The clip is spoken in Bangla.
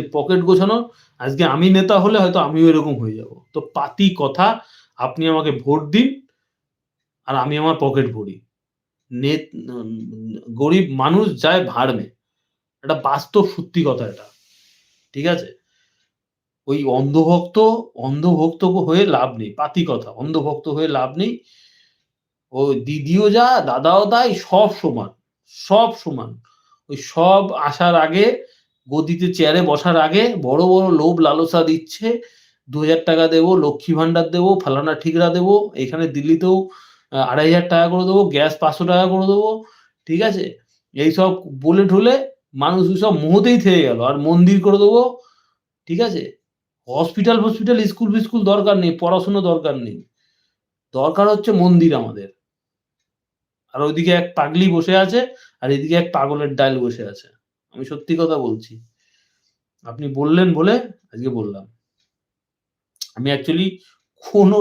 পকেট গোছানো, আজকে আমি নেতা হলে হয়তো আমিও এরকম হয়ে যাব। তো পাতি কথা, আপনি আমাকে ভোট দিন আর আমি আমার পকেট ভরি। নেত উম গরিব মানুষ যায় ভাড়মে। এটা বাস্তব সত্যি কথা এটা। ঠিক আছে? ওই অন্ধভক্ত হয়ে লাভ নেই। পাতি কথা। অন্ধভক্ত হয়ে লাভ নেই। ও দিদিও যা, দাদাও তাই, সব সমান। সব সমান। ওই সব আসার আগে, গদিতে চেয়ারে বসার আগে বড়, বড় লোভ লালসা দিচ্ছে। ৳২,০০০ দেবো, লক্ষ্মী ভান্ডার দেবো, ফালানা ঠিকরা দেবো। এখানে দিল্লিতেও ৳২,৫০০ করে দেবো, গ্যাস ৳৫০০ করে দেবো। ঠিক আছে? এইসব বলে ঢলে মানুষ ওইসব মোহতেই থেয়ে গেল। আর মন্দির করে দেবো। ঠিক আছে? হসপিটাল-ফসপিটাল, স্কুল-ফিস্কুল দরকার নেই। পড়াশোনা দরকার নেই। দরকার হচ্ছে মন্দির আমাদের। আর ওইদিকে এক পাগলি বসে আছে, আর এদিকে এক পাগলের ডাইল বসে আছে। আমি সত্যি কথা বলছি। আপনি বললেন বলে আজকে বললাম। আমি অ্যাকচুয়ালি কোন